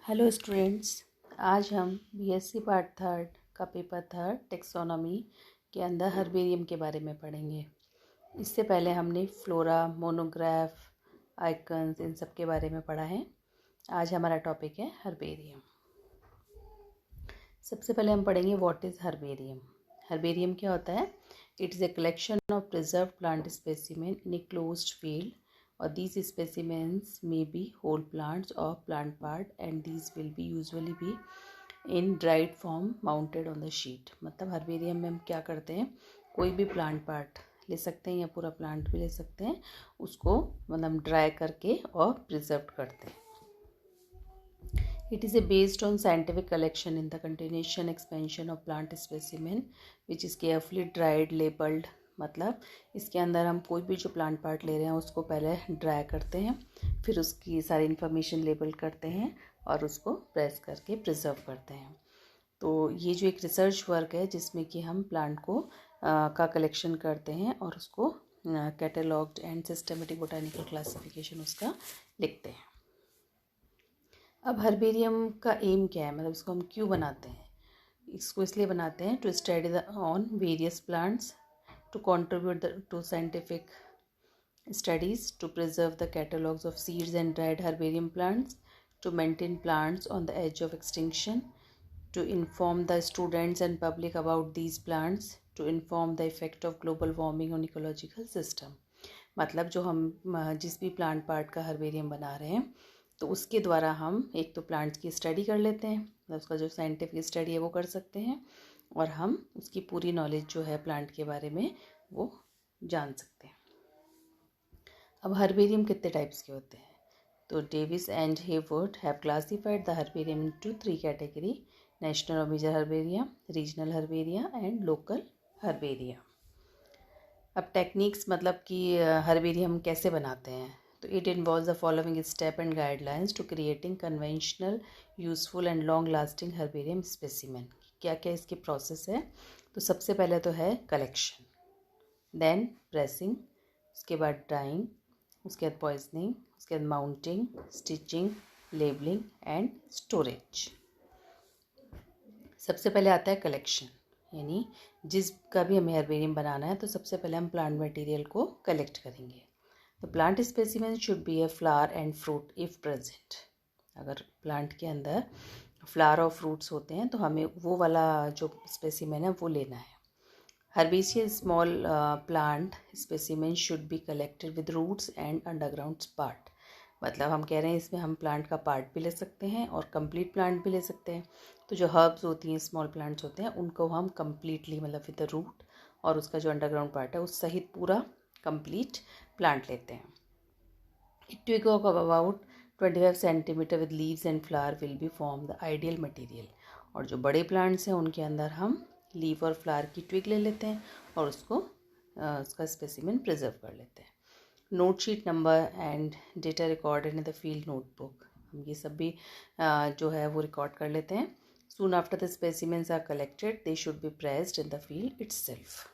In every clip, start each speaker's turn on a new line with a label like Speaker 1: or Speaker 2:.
Speaker 1: Hello students, आज हम BSc part third का पेपर थर्ड टेक्सोनॉमी के अंदर हर्बेरियम के बारे में पढ़ेंगे। इससे पहले हमने फ्लोरा, मोनोग्राफ, आइकन्स इन सब के बारे में पढ़ा है। आज हमारा टॉपिक है हर्बेरियम। सबसे पहले हम पढ़ेंगे व्हाट इज़ हर्बेरियम। हर्बेरियम क्या होता है? It is a collection of preserve plant specimen in a closed field, or these specimens may be whole plants or plant part, and these will be usually be in dried form mounted on the sheet। मतलब herbarium में हम क्या करते हैं, कोई भी plant part ले सकते हैं या पूरा प्लांट भी ले सकते हैं, उसको मतलब ड्राई करके और प्रिजर्व करते हैं। It is based on scientific collection in the continuation expansion of plant specimen which is carefully dried, labeled। मतलब इसके अंदर हम कोई भी जो प्लांट पार्ट ले रहे हैं उसको पहले ड्राई करते हैं, फिर उसकी सारी इन्फॉर्मेशन लेबल करते हैं और उसको प्रेस करके प्रिजर्व करते हैं। तो ये जो एक रिसर्च वर्क है जिसमें कि हम प्लांट को का कलेक्शन करते हैं और उसको catalogued and systematic botanical classification उसका लिखते हैं। अब हर्बेरियम का एम क्या है, मतलब इसको हम क्यों बनाते हैं? इसको इसलिए बनाते हैं to study on various plants, to contribute to scientific studies, to preserve the catalogs of seeds and dried herbarium plants, to maintain plants on the edge of extinction, to inform the students and public about these plants, to inform the effect of global warming on ecological system। मतलब जो हम जिस भी plant part का herbarium बना रहे हैं तो उसके द्वारा हम एक तो प्लांट्स की स्टडी कर लेते हैं, मतलब उसका जो साइंटिफिक स्टडी है वो कर सकते हैं, और हम उसकी पूरी नॉलेज जो है प्लांट के बारे में वो जान सकते हैं। अब हर्बेरियम कितने टाइप्स के होते हैं? तो Davis and Heywood have classified the herbarium into 3 category: national और major herbaria, regional herbaria and local herbaria. अब टेक्निक्स, मतलब कि हर्बेरियम कैसे बनाते हैं, तो it involves the following step and guidelines to creating conventional, useful and long lasting herbarium specimen. क्या क्या इसके प्रोसेस है? तो सबसे पहले तो है कलेक्शन, देन प्रेसिंग, उसके बाद ड्राइंग, उसके बाद पॉइजनिंग, उसके बाद mounting, stitching, labelling and storage. सबसे पहले आता है कलेक्शन, यानी जिसका भी हमें हर्बेरियम बनाना है तो सबसे पहले हम प्लांट मटेरियल को कलेक्ट करेंगे। तो plant specimen should B a flower and fruit if present. अगर प्लांट के अंदर फ्लावर और फ्रूट्स होते हैं तो हमें वो वाला जो स्पेसिमेन है वो लेना है। Herbaceous small plant specimen should be collected with roots and underground part। मतलब हम कह रहे हैं इसमें हम प्लांट का पार्ट भी ले सकते हैं और कंप्लीट प्लांट भी ले सकते हैं। तो जो हर्ब्स होती हैं, स्मॉल प्लांट्स होते हैं, उनको हम कंप्लीटली मतलब विद द रूट और उसका जो अंडरग्राउंड पार्ट है उस सहित पूरा कंप्लीट प्लांट लेते हैं। It twig of about 25 centimetre with leaves and flower will be form the ideal material. और जो बड़े प्लांट्स हैं उनके अंदर हम लीव और फ्लावर की ट्विग ले लेते हैं और उसको उसका स्पेसिमेन प्रिजर्व कर लेते हैं। Note sheet number and data recorded in the field notebook, हम ये सब भी जो है वो रिकॉर्ड कर लेते हैं। Soon after the specimens are collected they should be pressed in the field itself.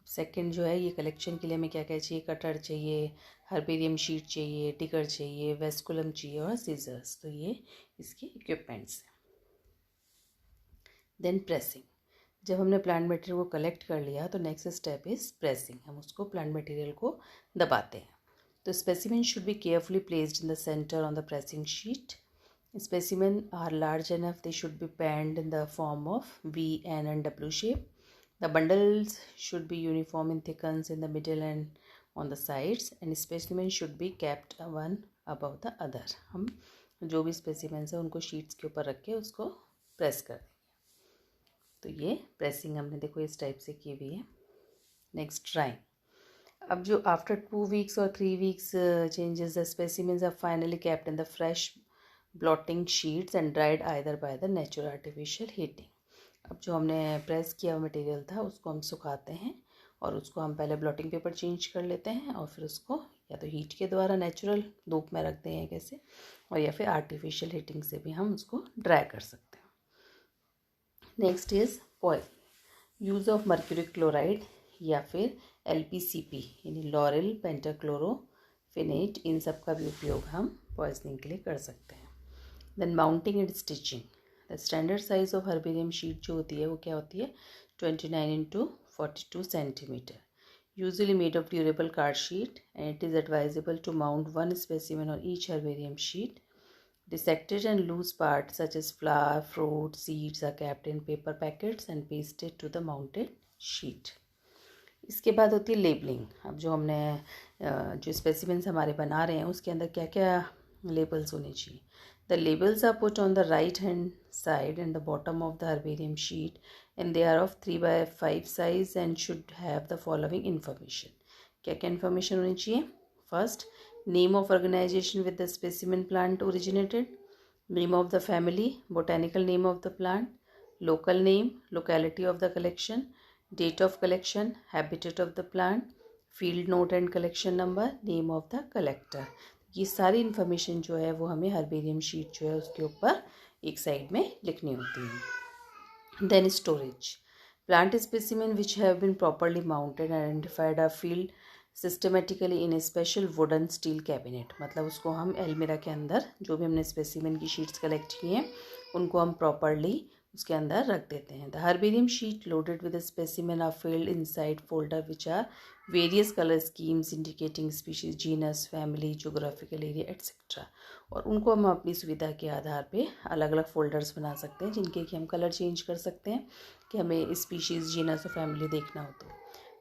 Speaker 1: Second जो है, ये कलेक्शन के लिए हमें क्या क्या चाहिए? कटर चाहिए, हर्बेरियम शीट चाहिए, टिकर चाहिए, वेस्कुलम चाहिए और सीजर्स। तो ये इसके इक्विपमेंट्स हैं। देन प्रेसिंग, जब हमने प्लांट मटेरियल को कलेक्ट कर लिया तो नेक्स्ट स्टेप इज़ प्रेसिंग, हम उसको प्लांट मटेरियल को दबाते हैं। तो specimen should be carefully placed in the centre on the pressing sheet. Specimen are large enough, they should be bent in the form of V, N and W shape। The bundles should be uniform in thickness in the middle and on the sides, and specimen should be kept one above the other। हम जो भी specimens है उनको sheets के ऊपर रख के उसको प्रेस कर देंगे। तो ये प्रेसिंग हमने देखो इस टाइप से की हुई है। Next drawing. अब जो आफ्टर 2 weeks और 3 weeks changes, the specimens are finally kept in the fresh blotting sheets and dried either by the natural artificial heating। अब जो हमने प्रेस किया मटेरियल था उसको हम सुखाते हैं और उसको हम पहले ब्लॉटिंग पेपर चेंज कर लेते हैं और फिर उसको या तो हीट के द्वारा नेचुरल धूप में रखते हैं कैसे, और या फिर आर्टिफिशियल हीटिंग से भी हम उसको ड्राई कर सकते हैं। Next is poison, use of mercury chloride या फिर LPCP यानी लॉरेल पेंटाक्लोरोफेनेट, इन सब का भी उपयोग हम पॉइजनिंग के लिए कर सकते हैं। Then mounting and stitching. The standard size of herbarium sheet जो होती है वो क्या होती है 29 x 42 centimeter, usually made of durable card sheet, and it is advisable to mount one specimen on each herbarium sheet. Dissected and loose parts such as flower, fruit, seeds are kept in paper packets and pasted to the mounted sheet. इसके बाद होती है labelling. अब जो हमने जो specimens हमारे बना रहे हैं उसके अंदर क्या क्या लेबल्स होने चाहिए। The labels are put on the right hand side and the bottom of the herbarium sheet and they are of 3x5 size and should have the following information. क्या क्या इन्फॉर्मेशन होनी चाहिए। First, name of organization with the specimen plant originated, name of the family, botanical name of the plant, local name, locality of the collection, date of collection, habitat of the plant, field note and collection number, name of the collector। ये सारी information जो है वो हमें herbarium sheet जो है उसके ऊपर एक साइड में लिखनी होती है। Then storage, plant specimen which have been properly mounted and identified are filed systematically in a special wooden steel cabinet. मतलब उसको हम एलमिरा के अंदर जो भी हमने स्पेसिमेन की शीट्स कलेक्ट की हैं उनको हम प्रॉपरली उसके अंदर रख देते हैं। The herbarium sheet loaded with specimen are filed inside folder which are various colour schemes indicating species, genus, family, geographical area etcetera. और उनको हम अपनी सुविधा के आधार पे अलग अलग फोल्डर्स बना सकते हैं जिनके कि हम कलर चेंज कर सकते हैं कि हमें स्पीशीज़, जीनस और फैमिली देखना हो तो।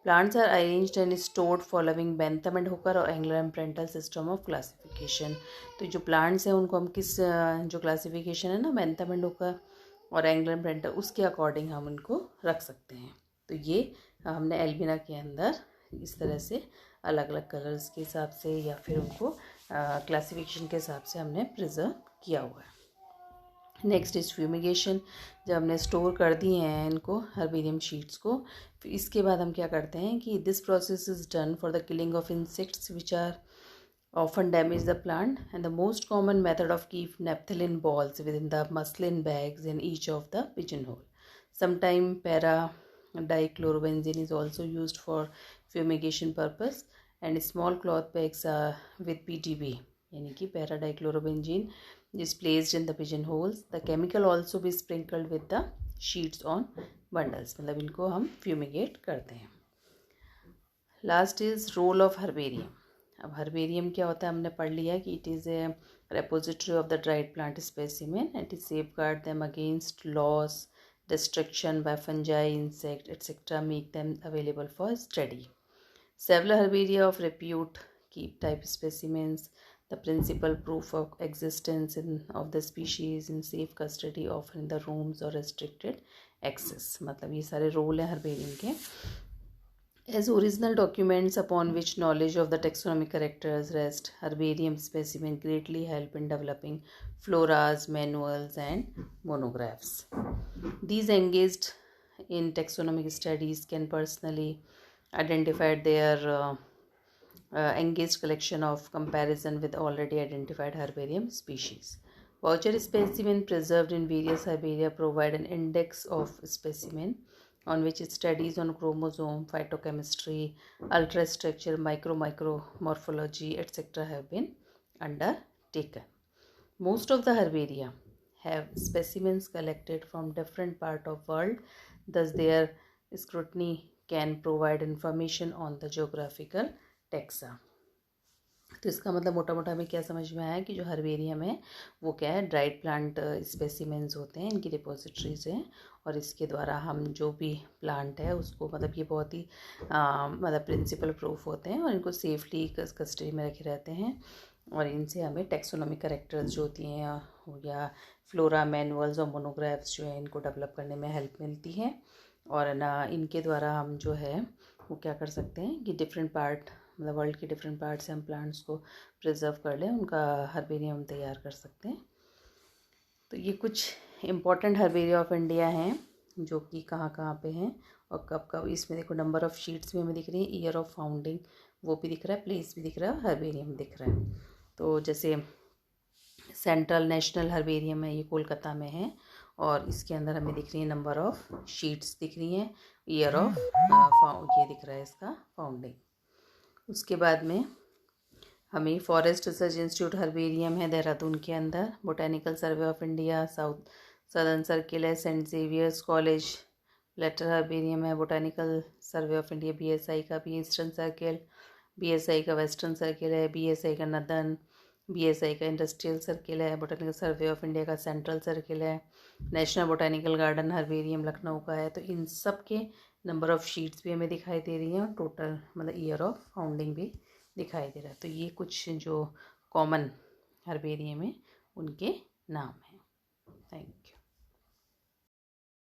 Speaker 1: Plants are arranged and stored following Bentham and Hooker और Engler and Prantl system of classification. तो जो प्लांट्स हैं उनको हम किस जो क्लासिफिकेशन है ना बेंथम एंड हुकर और एंगुलर इम्प्रेंटल उसके अकॉर्डिंग हम उनको रख सकते हैं। तो ये हमने एल्बिना के अंदर इस तरह से अलग अलग कलर्स के हिसाब से या फिर उनको क्लासिफिकेशन के हिसाब से हमने प्रिजर्व किया हुआ है। Next is fumigation. जब हमने स्टोर कर दिए हैं इनको हर्बेरियम शीट्स को, फिर इसके बाद हम क्या करते हैं कि this process is done for the killing of insects which are often damage the plant, and the most common method of keep naphthalene balls within the muslin bags in each of the pigeonhole. Sometimes para dichlorobenzene is also used for fumigation purpose, and small cloth bags with PDB यानी कि para dichlorobenzene is placed in the pigeonholes. The chemical also be sprinkled with the sheets on bundles। मतलब इनको हम fumigate करते हैं। Last is role of herbarium। अब herbarium क्या होता है हमने पढ़ लिया कि it is a repository of the dried plant specimen and it safeguard them against loss, destruction by fungi, insect etcetera, make them available for study. Several herbaria of repute keep type specimens, the principal proof of existence of the species in safe custody of in the rooms और restricted access. मतलब ये सारे role हैं herbarium के। As original documents upon which knowledge of the taxonomic characters rest, herbarium specimens greatly help in developing floras, manuals, and monographs. These engaged in taxonomic studies can personally identify their engaged collection of comparison with already identified herbarium species. Voucher specimens preserved in various herbaria provide an index of specimen on which studies on chromosome, phytochemistry, ultrastructure, micromorphology, etc. have been undertaken. Most of the herbaria have specimens collected from different parts of world, thus their scrutiny can provide information on the geographical taxa। तो इसका मतलब मोटा मोटा हमें क्या समझ में आया कि जो हर्बेरियम है वो क्या है ड्राइड प्लांट स्पेसिमेंस होते हैं, इनकी रिपोजिटरीज हैं और इसके द्वारा हम जो भी प्लांट है उसको मतलब ये बहुत ही मतलब प्रिंसिपल प्रूफ होते हैं और इनको सेफली कस्टडी में रखे रहते हैं और इनसे हमें टेक्सोनॉमिक कैरेक्टर्स जो होती हैं या फ्लोरा, मैनुअल्स और मोनोग्राफ्स जो है इनको डेवलप करने में हेल्प मिलती है। और ना इनके द्वारा हम जो है वो क्या कर सकते हैं कि डिफरेंट पार्ट मतलब वर्ल्ड के डिफरेंट पार्ट से हम प्लांट्स को प्रिजर्व कर लें, उनका हर्बेरियम तैयार कर सकते हैं। तो ये कुछ इम्पॉर्टेंट हर्बेरिया ऑफ इंडिया हैं जो कि कहाँ कहाँ पे हैं और कब कब। इसमें देखो नंबर ऑफ़ शीट्स भी हमें दिख रही है, ईयर ऑफ फाउंडिंग वो भी दिख रहा है, प्लेस भी दिख रहा है, हर्बेरियम दिख रहा है। तो जैसे सेंट्रल नेशनल हर्बेरियम है ये कोलकाता में है और इसके अंदर हमें दिख रही है नंबर ऑफ़ शीट्स दिख रही हैं, ईयर ऑफ ये दिख रहा है इसका फाउंडिंग। उसके बाद में हमें फॉरेस्ट रिसर्च इंस्टीट्यूट हर्बेरियम है देहरादून के अंदर, botanical survey of India southern circle है, Saint Xavier's college Blatter herbarium है, botanical survey of India BSI का भी ईस्टर्न सर्किल, बीएसआई का वेस्टर्न सर्किल है, बीएसआई का नदन, बीएसआई का इंडस्ट्रियल सर्किल है, बोटेनिकल सर्वे ऑफ इंडिया का सेंट्रल सर्किल है, national botanical garden herbarium Lucknow का है। तो इन सब के नंबर ऑफ शीट्स भी हमें दिखाई दे रही हैं, टोटल मतलब ईयर ऑफ फाउंडिंग भी दिखाई दे रहा है। तो ये कुछ जो कॉमन हर्बेरियम है उनके नाम हैं। Thank you.